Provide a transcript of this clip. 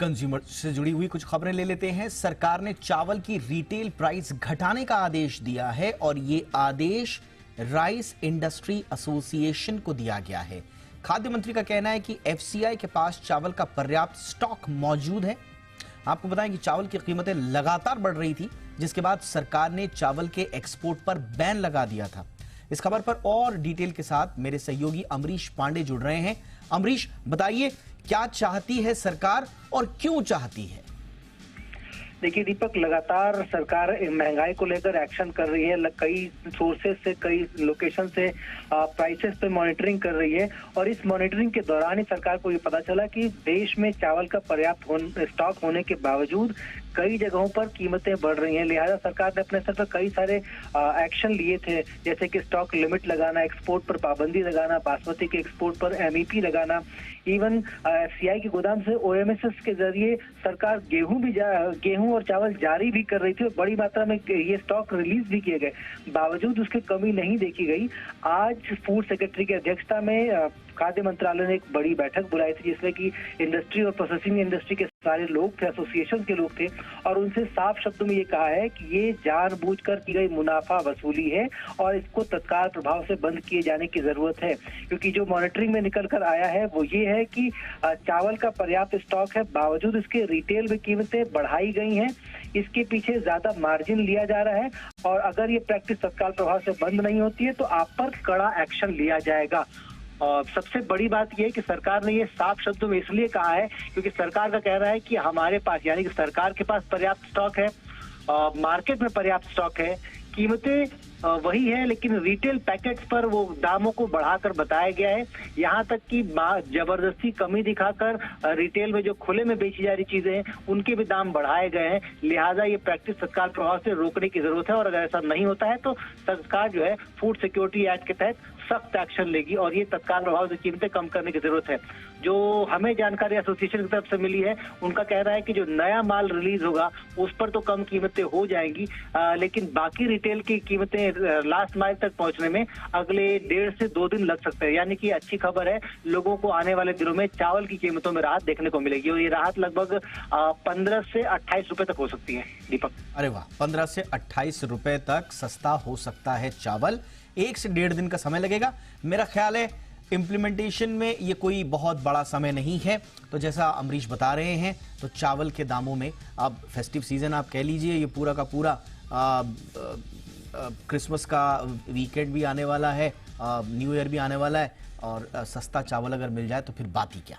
Consumer से जुड़ी हुई कुछ खबरें ले लेते हैं। सरकार ने चावल की रिटेल प्राइस घटाने का आदेश दिया है और ये आदेश राइस इंडस्ट्री एसोसिएशन को दिया गया है। खाद्य मंत्री का कहना है कि एफसीआई के पास चावल का पर्याप्त स्टॉक मौजूद है। आपको बताएं कि चावल की कीमतें लगातार बढ़ रही थी, जिसके बाद सरकार ने चावल के एक्सपोर्ट पर बैन लगा दिया था। इस खबर पर और डिटेल के साथ मेरे सहयोगी अमरीश पांडे जुड़ रहे हैं। अमरीश, बताइए क्या चाहती है सरकार और क्यों चाहती है? देखिए दीपक, लगातार सरकार महंगाई को लेकर एक्शन कर रही है। कई सोर्सेस से, कई लोकेशन से प्राइसेस पे मॉनिटरिंग कर रही है और इस मॉनिटरिंग के दौरान ही सरकार को ये पता चला कि देश में चावल का पर्याप्त स्टॉक होने के बावजूद कई जगहों पर कीमतें बढ़ रही हैं। लिहाजा सरकार ने अपने स्तर पर कई सारे एक्शन लिए थे, जैसे कि स्टॉक लिमिट लगाना, एक्सपोर्ट पर पाबंदी लगाना, बासमती के एक्सपोर्ट पर एमईपी लगाना, इवन एफसीआई के गोदाम से ओएमएसएस के जरिए सरकार गेहूं और चावल जारी भी कर रही थी और बड़ी मात्रा में ये स्टॉक रिलीज भी किए गए। बावजूद उसकी कमी नहीं देखी गई। आज फूड सेक्रेटरी की अध्यक्षता में खाद्य मंत्रालय ने एक बड़ी बैठक बुलाई थी, जिसमें कि इंडस्ट्री और प्रोसेसिंग इंडस्ट्री के सारे लोग थे, एसोसिएशन के लोग थे, और उनसे साफ शब्दों में ये कहा है कि ये जानबूझकर की गई मुनाफा वसूली है और इसको तत्काल प्रभाव से बंद किए जाने की जरूरत है। क्योंकि जो मॉनिटरिंग में निकल कर आया है वो ये है कि चावल का पर्याप्त स्टॉक है, बावजूद इसके रिटेल में कीमतें बढ़ाई गई हैं। इसके पीछे ज्यादा मार्जिन लिया जा रहा है और अगर ये प्रैक्टिस तत्काल प्रभाव से बंद नहीं होती है तो आप पर कड़ा एक्शन लिया जाएगा। और सबसे बड़ी बात यह है कि सरकार ने ये साफ शब्दों में इसलिए कहा है क्योंकि सरकार का कहना है कि हमारे पास, यानी कि सरकार के पास पर्याप्त स्टॉक है, मार्केट में पर्याप्त स्टॉक है, कीमतें वही है, लेकिन रिटेल पैकेट्स पर वो दामों को बढ़ाकर बताया गया है। यहाँ तक कि जबरदस्ती कमी दिखाकर रिटेल में जो खुले में बेची जा रही चीजें हैं उनके भी दाम बढ़ाए गए हैं। लिहाजा ये प्रैक्टिस तत्काल प्रभाव से रोकने की जरूरत है और अगर ऐसा नहीं होता है तो सरकार जो है फूड सिक्योरिटी एक्ट के तहत सख्त एक्शन लेगी और ये तत्काल प्रभाव से कीमतें कम करने की जरूरत है। जो हमें जानकारी एसोसिएशन की तरफ से मिली है, उनका कहना है कि जो नया माल रिलीज होगा उस पर तो कम कीमतें हो जाएंगी, लेकिन बाकी रिटेल की कीमतें लास्ट माइल तक पहुंचने में अगले 1.5 से 2 दिन लग सकते हैं। यानी कि अच्छी खबर है, लोगों को आने वाले दिनों में चावल की कीमतों में राहत देखने को मिलेगी और ये राहत लगभग 15 से 28 रुपए तक हो सकती है। दीपक, अरे वाह, 15 से 28 रुपए तक सस्ता हो सकता है चावल। 1 से 1.5 दिन का समय लगेगा। मेरा ख्याल है इंप्लीमेंटेशन में ये कोई बहुत बड़ा समय नहीं है। तो जैसा अमरीश बता रहे हैं, तो चावल के दामों में अब फेस्टिव सीजन आप कह लीजिए, ये पूरा का पूरा क्रिसमस का वीकेंड भी आने वाला है, न्यू ईयर भी आने वाला है और सस्ता चावल अगर मिल जाए तो फिर बात ही क्या।